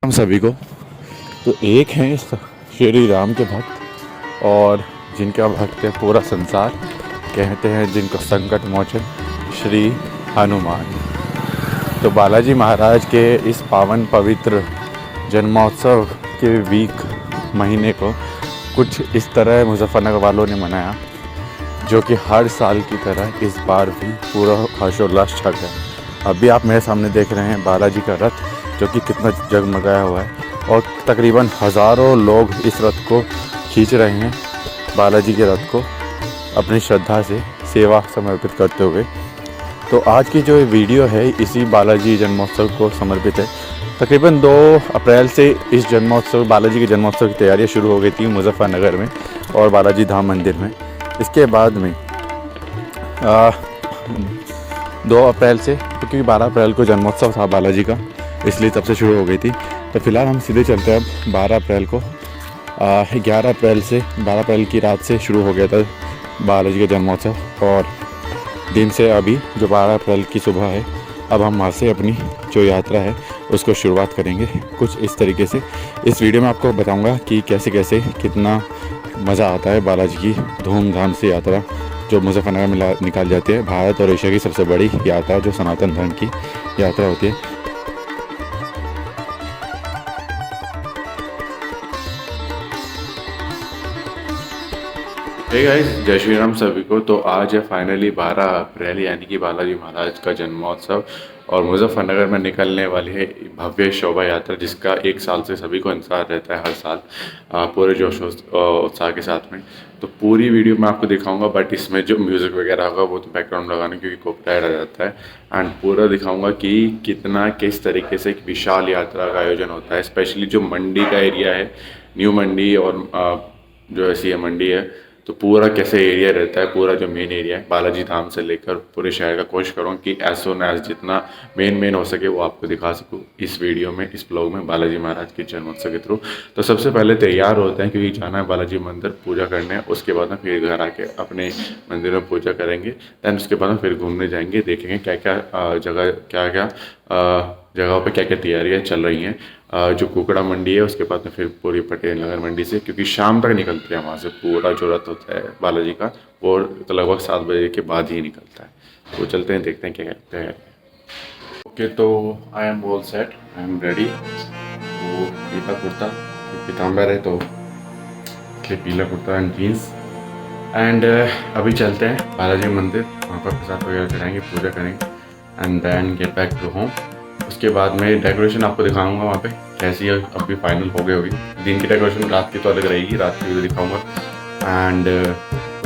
हम सभी को तो एक हैं श्री राम के भक्त और जिनका भक्त है पूरा संसार, कहते हैं जिनको संकट मोचन श्री हनुमान। तो बालाजी महाराज के इस पावन पवित्र जन्मोत्सव के महीने को कुछ इस तरह मुजफ्फरनगर वालों ने मनाया, जो कि हर साल की तरह इस बार भी पूरा हर्षोल्लास छा गया। अभी आप मेरे सामने देख रहे हैं बालाजी का रथ, जो कि कितना जगमगाया हुआ है और तकरीबन हज़ारों लोग इस रथ को खींच रहे हैं, बालाजी के रथ को अपनी श्रद्धा से सेवा समर्पित करते हुए। तो आज की जो वीडियो है इसी बालाजी जन्मोत्सव को समर्पित है। तकरीबन 2 अप्रैल से इस जन्मोत्सव बालाजी के जन्मोत्सव की तैयारियां शुरू हो गई थी मुजफ्फरनगर में और बालाजी धाम मंदिर में। इसके बाद में 2 अप्रैल से, क्योंकि 12 अप्रैल को जन्मोत्सव था बालाजी का, इसलिए तब से शुरू हो गई थी। तो फिलहाल हम सीधे चलते हैं अब 12 अप्रैल को। 11 अप्रैल से 12 अप्रैल की रात से शुरू हो गया था बालाजी का जन्मोत्सव और दिन से अभी जो 12 अप्रैल की सुबह है, अब हम वहाँ से अपनी जो यात्रा है उसको शुरुआत करेंगे कुछ इस तरीके से। इस वीडियो में आपको बताऊंगा कि कैसे कैसे कितना मज़ा आता है बालाजी की धूमधाम से यात्रा जो मुजफ्फरनगर में निकाल जाती है। भारत और एशिया की सबसे बड़ी यात्रा जो सनातन धर्म की यात्रा होती है। हे गाइस, जय श्री राम सभी को। तो आज है फाइनली 12 अप्रैल, यानी कि बालाजी महाराज का जन्मोत्सव और मुजफ्फरनगर में निकलने वाली है भव्य शोभा यात्रा, जिसका 1 साल से सभी को इंतजार रहता है हर साल पूरे जोश उत्साह के साथ में। तो पूरी वीडियो मैं आपको दिखाऊंगा, बट इसमें जो म्यूज़िक वगैरह होगा वो तो बैकग्राउंड लगाने क्योंकि कॉपीराइट आ जाता है। एंड पूरा दिखाऊंगा कि किस तरीके से एक विशाल यात्रा का आयोजन होता है। स्पेशली जो मंडी का एरिया है, न्यू मंडी और जो ऐसी मंडी है, तो पूरा कैसे एरिया रहता है, पूरा जो मेन एरिया है बालाजी धाम से लेकर पूरे शहर का कोशिश करूँ कि एज सोन एज जितना मेन हो सके वो आपको दिखा सकूँ इस वीडियो में, इस ब्लॉग में बालाजी महाराज के जन्मोत्सव के थ्रू। तो सबसे पहले तैयार होते हैं क्योंकि जाना है बालाजी मंदिर पूजा करने। उसके बाद में फिर घर आके अपने मंदिर में पूजा करेंगे। दैन उसके बाद में फिर घूमने जाएंगे, देखेंगे क्या क्या जगहों पे क्या क्या तैयारियाँ चल रही हैं। जो कुकड़ा मंडी है उसके बाद में फिर पूरी पटेल नगर मंडी से, क्योंकि शाम तक निकलते हैं वहाँ से पूरा जो रथ होता है बालाजी का, वो तो लगभग 7 बजे के बाद ही निकलता है। तो चलते हैं, देखते हैं क्या कहते हैं। ओके, तो I am all set, I am ready. वो पीला कुर्ता, पीताम्बर है तो पीला कुर्ता एंड जीन्स। एंड अभी चलते हैं बालाजी मंदिर, वहाँ पर प्रसाद वगैरह चढ़ाएंगे, पूजा करेंगे and then get back to home. उसके बाद में डेकोरेशन आपको दिखाऊंगा वहाँ पे कैसी है, अभी फाइनल हो गई होगी। दिन की डेकोरेशन रात की तो अलग रहेगी, रात की भी दिखाऊंगा। एंड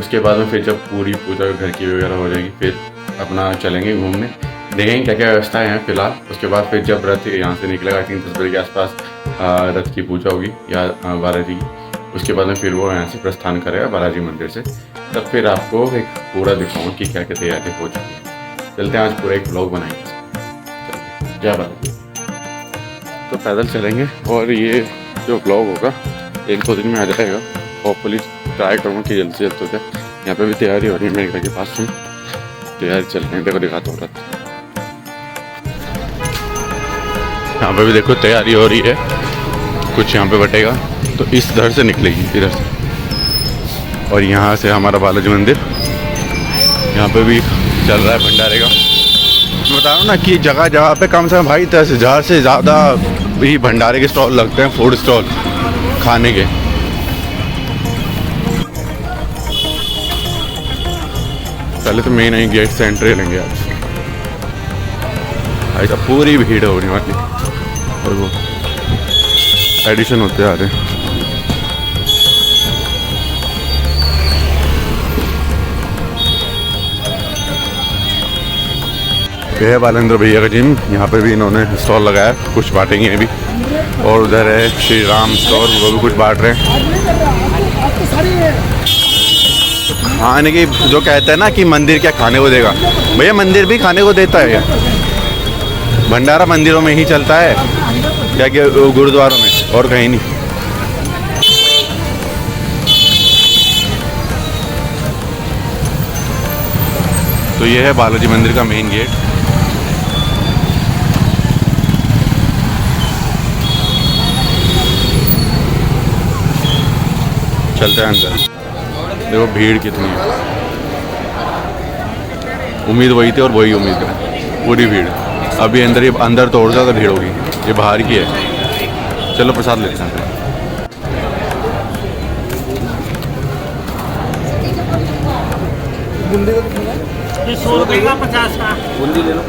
उसके बाद में फिर जब पूरी पूजा घर की वगैरह हो जाएगी, फिर अपना चलेंगे घूमने, देखेंगे क्या क्या व्यवस्था है यहाँ फिलहाल। उसके बाद फिर जब रथ यहाँ से निकलेगा, आई थिंक 10 बजे के आसपास रथ की पूजा होगी या बालाजी की। उसके बाद में फिर वो यहाँ से प्रस्थान करेगा बालाजी मंदिर से, तब फिर आपको एक पूरा दिखाऊंगा कि क्या क्या तैयारी हो चुकी है। चलते हैं, आज पूरा एक ब्लॉग बनाएंगे। क्या बात है, तो पैदल चलेंगे और ये जो ब्लॉग होगा 1-2 दिन में आ जाएगा। होपफुली ट्राई करूँगा कि जल्दी से जल्द हो जाए। यहाँ पे भी तैयारी हो रही है मेरे घर के पास में, तैयारी चल रही है, देखो दिखाता हूँ। यहाँ पे भी देखो तैयारी हो रही है, कुछ यहाँ पे बटेगा तो इस धर से निकलेगी, इधर से। और यहाँ से हमारा बालाजी मंदिर, यहाँ पे भी चल रहा है भंडारे का। मैं बता रहा हूँ ना कि जगह जगह पे कम से कम भाई 10,000 से ज़्यादा भी भंडारे के स्टॉल लगते हैं, फूड स्टॉल खाने के। पहले तो मेन है गेट से एंट्री लेंगे आज, ऐसा पूरी भीड़ होने वाली और वो एडिशन होते आ रहे हैं। ये है बालेंद्र भैया का जिम, यहाँ पे भी इन्होंने स्टॉल लगाया, कुछ बांटेंगे अभी। और उधर है श्री राम स्टोर, वो भी कुछ बांट रहे हैं। खाने की जो कहते हैं ना कि मंदिर क्या खाने को देगा, भैया मंदिर भी खाने को देता है क्या? भंडारा मंदिरों में ही चलता है क्या कि गुरुद्वारों में, और कहीं नहीं। तो ये है बालाजी मंदिर का मेन गेट। चलते हैं अंदर। देखो भीड़ कितनी है, उम्मीद वही थी और वही उम्मीद है, पूरी भीड़। अभी अंदर तो और ज़्यादा भीड़ होगी, ये बाहर की है। चलो प्रसाद लेते हैं। बूंदी ले लो।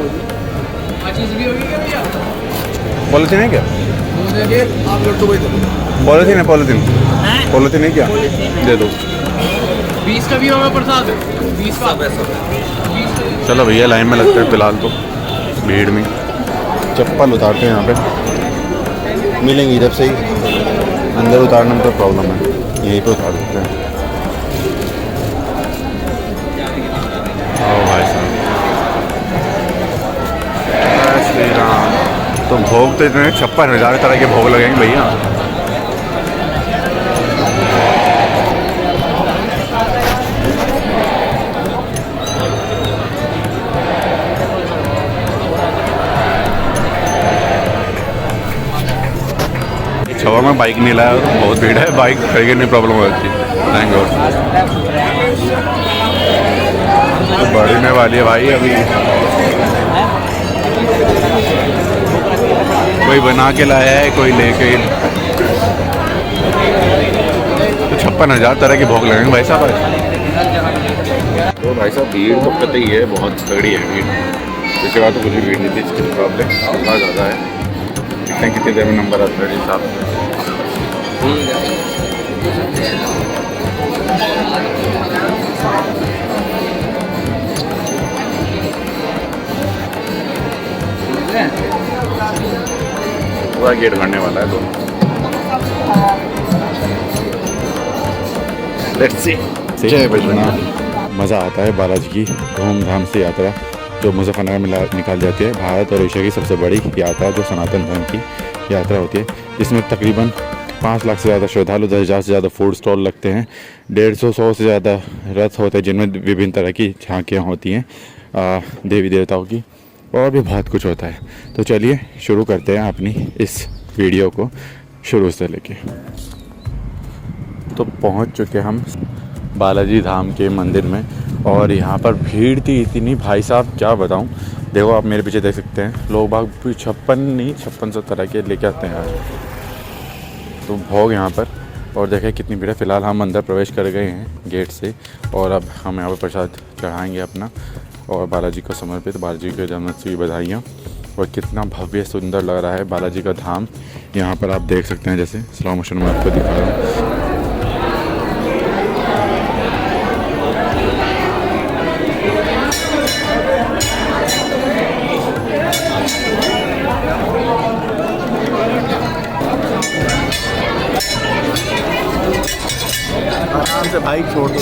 पॉलिथीन है क्या? पॉलिथीन है, पॉलिथीन है क्या? दे दो। 20 का भी होगा प्रसाद, 20 का पैसा। चलो भैया लाइन में लगते हैं फिलहाल तो भीड़ में। चप्पल उतारते हैं, यहाँ पे मिलेंगी इधर से ही, अंदर उतारने में तो प्रॉब्लम है, यहीं पे उतार देते हैं। ओ भाई साहब, श्री राम। तो भोग तो इतने 56,000 तरह के भोग लगेंगे भैया। छवा में बाइक नहीं लाया तो बहुत भीड़ है, बाइक खड़ी करने प्रॉब्लम हो जाती है। Thank God. तो बढ़ने वाली है भाई अभी, कोई बना के लाया है, कोई लेके। तो 56,000 तरह के भोग लगेंगे भाई साहब। तो भाई साहब भीड़ तो पता ही है, बहुत तगड़ी है भीड़। इसके बाद तो कुछ भी भीड़ नहीं थी, इसकी प्रॉब्लम बहुत ज़्यादा है। देखते हैं कितनी देर में नंबर आता है साहब। पूरा गेट भरने वाला है दोनों। Let's see. मज़ा आता है बालाजी की धूमधाम से यात्रा जो मुजफ्फरनगर में निकाल जाती है। भारत और एशिया की सबसे बड़ी यात्रा जो सनातन धर्म की यात्रा होती है, जिसमें तकरीबन 5 लाख से ज़्यादा श्रद्धालु, 10,000 से ज़्यादा फूड स्टॉल लगते हैं, 150-100 से ज़्यादा रथ होते हैं जिनमें विभिन्न तरह की झांकियाँ होती हैं देवी देवताओं की, और भी बहुत कुछ होता है। तो चलिए शुरू करते हैं अपनी इस वीडियो को शुरू से लेके। तो पहुंच चुके हम बालाजी धाम के मंदिर में, और यहाँ पर भीड़ थी इतनी भाई साहब क्या बताऊँ। देखो आप मेरे पीछे देख सकते हैं, लोग बाग 56 तरह के लेके आते हैं यार। तो भोग यहाँ पर, और देखें कितनी भीड़ है। फ़िलहाल हम अंदर प्रवेश कर गए हैं गेट से, और अब हम यहाँ पर प्रसाद चढ़ाएंगे अपना और बालाजी को समर्पित। बालाजी के जन्मदिन की बधाइयाँ। और कितना भव्य सुंदर लग रहा है बालाजी का धाम, यहाँ पर आप देख सकते हैं। जैसे स्लो मोशन में आपको दिखा रहा हूँ। आराम से बाइक छोड़ दो।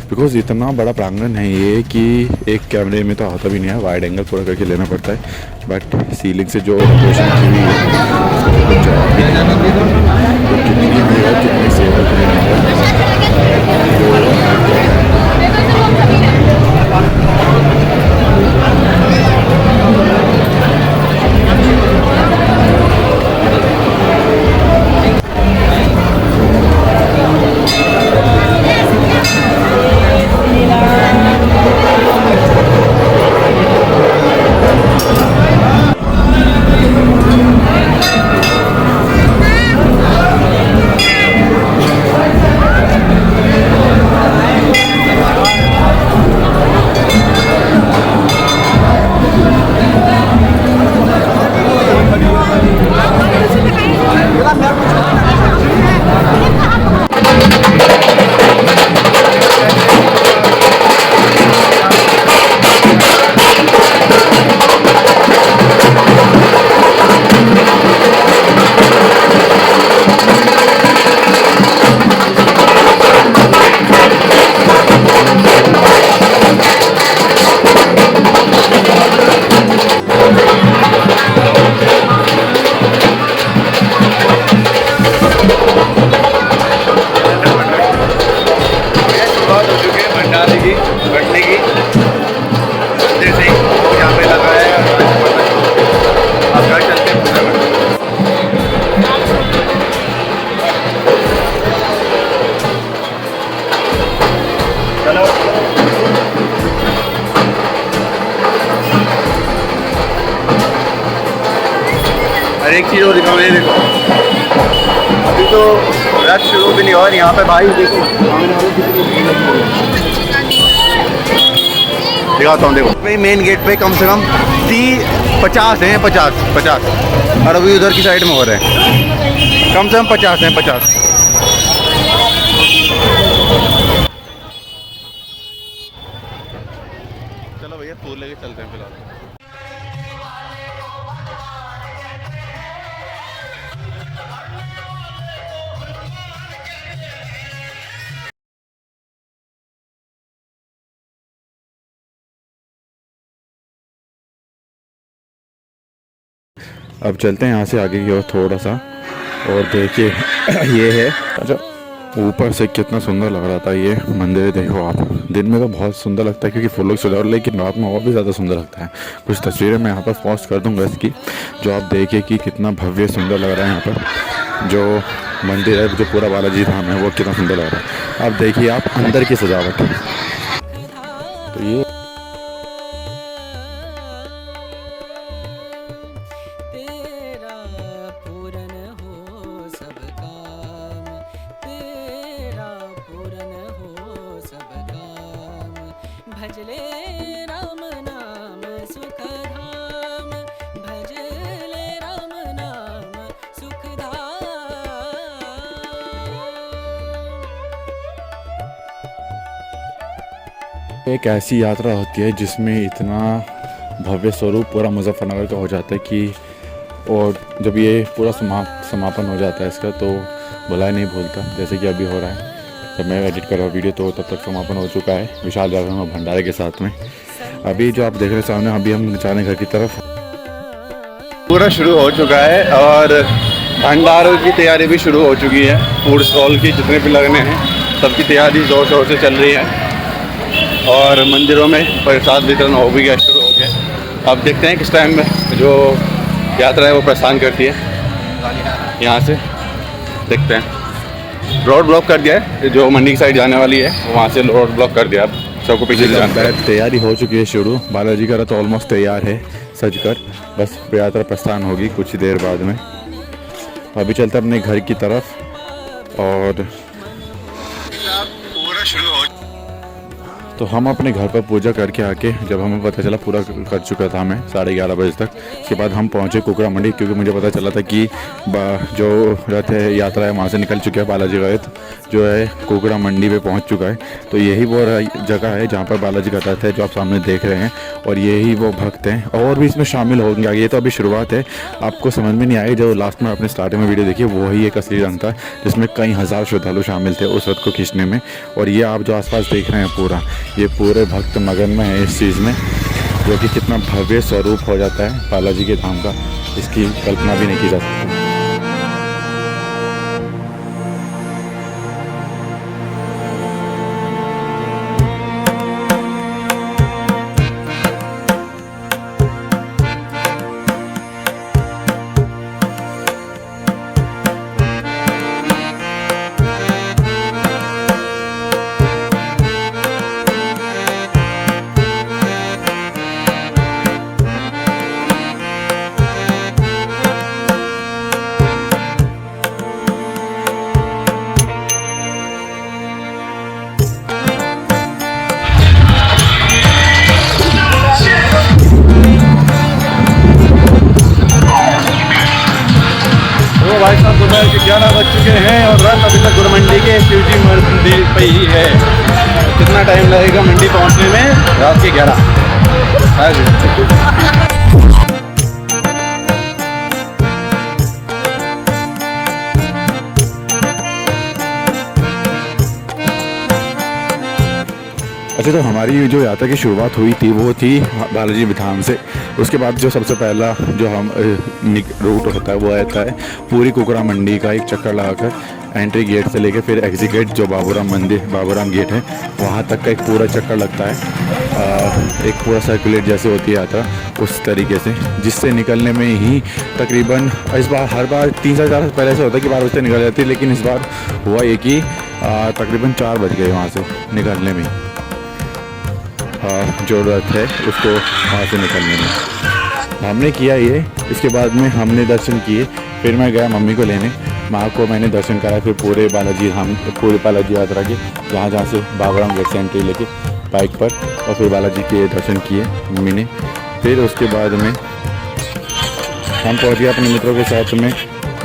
बिकॉज इतना बड़ा प्रांगण है ये कि एक कैमरे में तो होता भी नहीं है, वाइड एंगल पूरा करके लेना पड़ता है। बट सीलिंग से जो डेकोरेशन की हुई है उसका कुछ जवाब ही नहीं। तो कितनी भीड़ है, कितनी सेवा की रश शुरू भी नहीं हुआ। यहाँ पे भाई देखो, दिखाता हूँ, देखो भाई मेन गेट पे कम से कम 50 हैं, 50 और अभी उधर की साइड में हो रहे हैं, कम से कम 50 हैं, 50। चलो भैया फूल लेके चलते हैं फिलहाल। अब चलते हैं यहाँ से आगे की ओर थोड़ा सा, और देखिए ये है। अच्छा, ऊपर से कितना सुंदर लग रहा था ये मंदिर। देखो आप, दिन में तो बहुत सुंदर लगता है क्योंकि फूलों की सजावट, लेकिन रात में और भी ज़्यादा सुंदर लगता है। कुछ तस्वीरें मैं यहाँ पर पोस्ट कर दूँगा इसकी, जो आप देखिए कि कितना भव्य सुंदर लग रहा है। यहाँ पर जो मंदिर है, जो पूरा बालाजी धाम है, वो कितना सुंदर लग रहा है। अब देखिए आप अंदर की सजावट, तो ये भजले राम नाम सुखधाम, भजले राम नाम सुखधाम। एक ऐसी यात्रा होती है जिसमें इतना भव्य स्वरूप पूरा मुजफ्फरनगर का हो जाता है कि, और जब ये पूरा समापन हो जाता है इसका, तो बुलाए नहीं भूलता, जैसे कि अभी हो रहा है। जब मैं एडिट कर रहा हूँ वीडियो, तो तब तक समापन हो चुका है विशाल जागरण और भंडारे के साथ में। अभी जो आप देख रहे हैं सामने, अभी हम जाने घर की तरफ। पूरा शुरू हो चुका है और भंडारों की तैयारी भी शुरू हो चुकी है। फूड स्टॉल की जितने भी लगने हैं, सबकी तैयारी ज़ोर शोर से चल रही है, और मंदिरों में प्रसाद वितरण हो भी गया, शुरू हो गया। अब देखते हैं किस टाइम में जो यात्रा है वो प्रस्थान करती है। यहाँ से देखते हैं। रोड ब्लॉक कर दिया है, जो मंडी की साइड जाने वाली है वहाँ से रोड ब्लॉक कर दिया। अब सबको पीछे जाना है। तैयारी हो चुकी है शुरू। बालाजी का रथ ऑलमोस्ट तैयार है सज कर, बस यात्रा प्रस्थान होगी कुछ देर बाद में। अभी चलते अपने घर की तरफ, और पूरा शुरू हो। तो हम अपने घर पर पूजा करके आके, जब हमें पता चला पूरा कर चुका था मैं 11:30 बजे तक, उसके बाद हम पहुंचे कुकड़ा मंडी, क्योंकि मुझे पता चला था कि जो रथ है, यात्रा है, वहाँ से निकल चुका है। बालाजी का रथ जो है कुकड़ा मंडी पे पहुंच चुका है। तो यही वो जगह है जहाँ पर बालाजी का रथ है, जो आप सामने देख रहे हैं, और यही वो भक्त हैं। और भी इसमें शामिल होंगे आगे, ये तो अभी शुरुआत है, आपको समझ में नहीं आएगी। जो लास्ट में आपने स्टार्टिंग में वीडियो देखी, वही एक असली रंग था, जिसमें कई हज़ार श्रद्धालु शामिल थे उस रथ को खींचने में। और ये आप जो आसपास देख रहे हैं पूरा, ये पूरे भक्त मगन में है इस चीज़ में, जो कि कितना भव्य स्वरूप हो जाता है बालाजी के धाम का, इसकी कल्पना भी नहीं की जा सकती। भाई साहब दोपहर के 11 बज चुके हैं और रथ अभी तक गुरमंडी के शिवजी मंदिर पे ही है। कितना टाइम लगेगा मंडी पहुंचने में? रात के 11। अच्छा, तो हमारी जो यात्रा की शुरुआत हुई थी वो थी बालाजी धाम से। उसके बाद जो सबसे पहला जो हम रूट होता है वो आता है पूरी कुकड़ा मंडी का एक चक्कर लगाकर, एंट्री गेट से लेकर फिर एग्जिट गेट जो बाबूराम गेट है वहाँ तक का एक पूरा चक्कर लगता है। एक पूरा सर्कुलेट जैसे होती है यात्रा उस तरीके से, जिससे निकलने में ही तकरीबन, इस बार हर बार 3 से 4 पहले से होता है कि 12 बजे निकल जाती है, लेकिन इस बार हुआ ये कि तकरीबन 4 बज गए वहाँ से निकलने में। जो रथ है उसको वहाँ से निकलने में हमने किया ये। इसके बाद में हमने दर्शन किए, फिर मैं गया मम्मी को लेने। माँ को मैंने दर्शन कराया, फिर पूरे बालाजी यात्रा के जहाँ से बाबूराम गेट से एंट्री लेके बाइक पर, और फिर बालाजी के दर्शन किए मम्मी ने। फिर उसके बाद में हम पहुँच गए अपने मित्रों के साथ में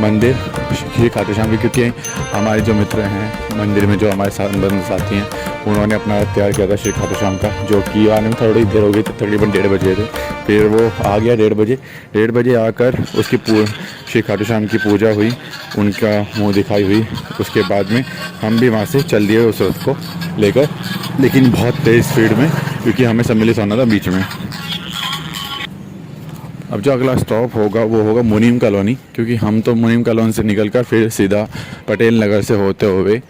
मंदिर श्री खाटू श्याम की, क्योंकि हमारे जो मित्र हैं मंदिर में, जो हमारे साथी हैं, उन्होंने अपना तैयार किया था श्री खाटू श्याम का, जो कि आने में थोड़ी देर हो गई थी, तकरीबन 1:30 बजे थे। फिर वो आ गया 1:30 बजे आकर उसकी श्री खाटू श्याम की पूजा हुई, उनका मुंह दिखाई हुई। उसके बाद में हम भी वहाँ से चल दिए उस रथ को लेकर, लेकिन बहुत तेज़ स्पीड में, क्योंकि हमें सम्मिलित होना था बीच में। अब जो अगला स्टॉप होगा वो होगा मुनीम कॉलोनी, क्योंकि हम तो मुनीम कॉलोनी से निकलकर फिर सीधा पटेल नगर से होते हुए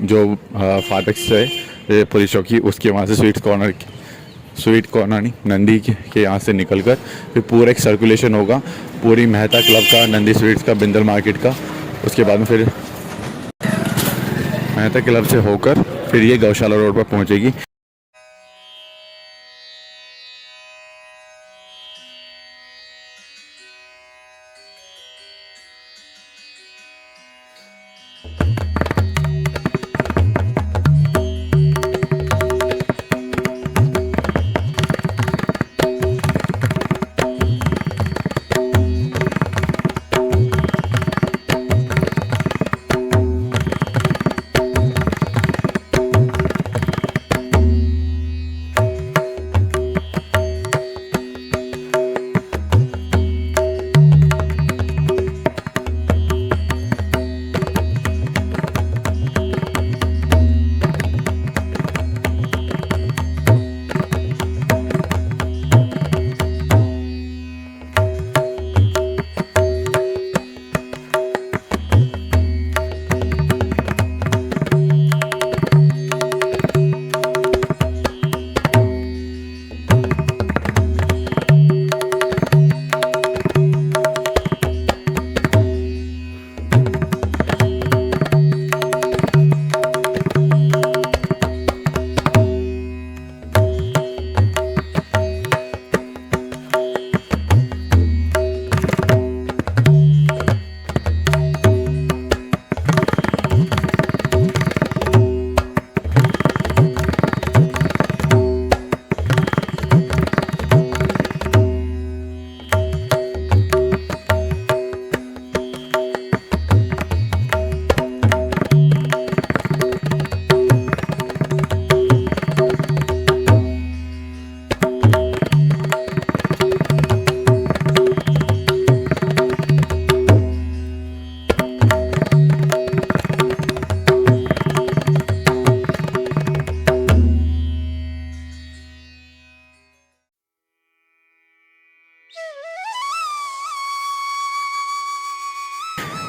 जो फाटक से पुलिस चौकी, उसके वहाँ से स्वीट कॉर्नर नहीं, नंदी के यहाँ से निकलकर फिर पूरा एक सर्कुलेशन होगा पूरी मेहता क्लब का, नंदी स्वीट्स का, बिंदल मार्केट का। उसके बाद में फिर मेहता क्लब से होकर फिर ये गौशाला रोड पर पहुँचेगी।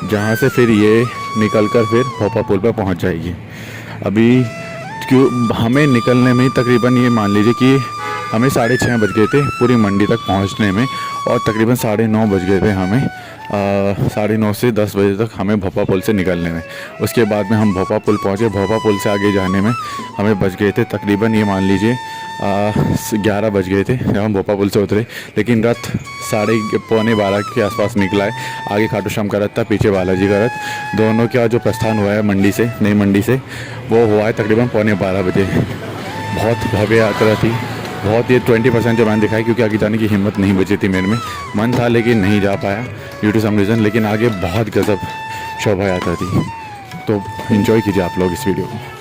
जहाँ से फिर ये निकलकर फिर भोपा पुल पर पहुँच जाएगी। अभी क्यों हमें निकलने में तकरीबन ये मान लीजिए कि हमें 6:30 बज गए थे पूरी मंडी तक पहुँचने में, और तकरीबन 9:30 बज गए थे हमें 9:30 से 10 बजे तक हमें भोपा पुल से निकलने में। उसके बाद में हम भोपा पुल पहुँचे। भोपा पुल से आगे जाने में हमें बज गए थे तकरीबन ये मान लीजिए 11 बज गए थे जब हम भोपा पुल से उतरे। लेकिन रथ 11:15 के आसपास निकला है। आगे खाटू श्याम का रथ था, पीछे बालाजी का रथ। दोनों का जो प्रस्थान हुआ है मंडी से, नई मंडी से, वो हुआ है तकरीबन 11:15 बजे। बहुत भव्य यात्रा थी, बहुत। ये 20% जो मैंने दिखाई, क्योंकि आगे जाने की हिम्मत नहीं बची थी मेरे में। मन था लेकिन नहीं जा पाया ड्यू टू सम रीज़न। लेकिन आगे बहुत गजब शोभा यात्रा थी, तो इन्जॉय कीजिए आप लोग इस वीडियो को।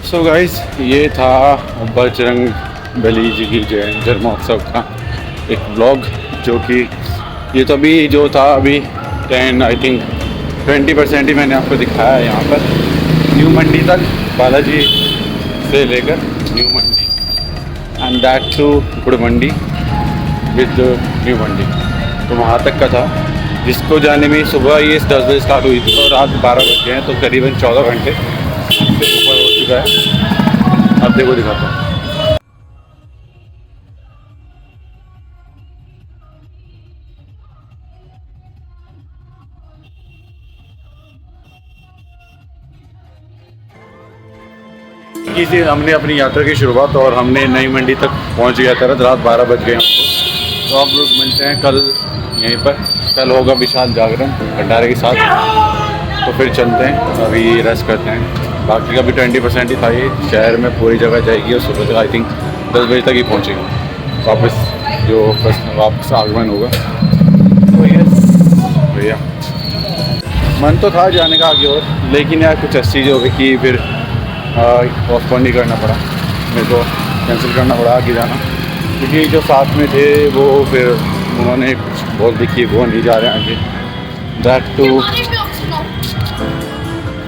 सो गाइस, ये था बजरंग बली जी की जन्म महोत्सव का एक ब्लॉग, जो कि ये तो अभी जो था अभी 10 आई थिंक 20% ही मैंने आपको दिखाया है यहाँ पर, न्यू मंडी तक, बालाजी से लेकर new Mandi and that to Gur Mandi with new मंडी, तो वहाँ तक का था, जिसको जाने में सुबह ये 10 बजे स्टार्ट हुई थी और रात 12 बज गए हैं, तो करीबन 14 घंटे से ऊपर हो चुका है। अब देखो दिखाता हूँ। से हमने अपनी यात्रा की शुरुआत और हमने नई मंडी तक पहुंच गया था, रात 12 बज गए हमको। तो अब मिलते हैं कल यहीं पर, कल होगा विशाल जागरण भंडारे के साथ, तो फिर चलते हैं, अभी रेस्ट करते हैं। बाकी का भी 20% ही था, ये शहर में पूरी जगह जाएगी और सुबह तक आई थिंक 10 बजे तक ही पहुँचेगी वापस, जो वापस आगमन होगा। तो यस भैया, मन तो था जाने का आगे और, लेकिन यार कुछ ऐसी चीज़ हो गई कि फिर पोस्टपोन नहीं करना पड़ा, मेरे को कैंसिल करना पड़ा आगे जाना, क्योंकि जो साथ में थे वो फिर उन्होंने कुछ बोल दी कि वो नहीं जा रहे हैं आगे। दैट टू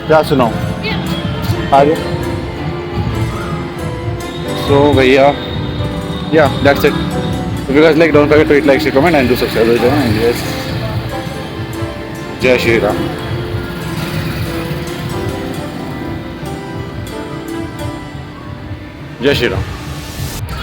क्या सुनाऊँ आगे। सो भैया या that's it. If you guys like, don't forget to hit like, share, comment and do subscribe to the channel. And yes, जय श्री राम। जय श्री राम।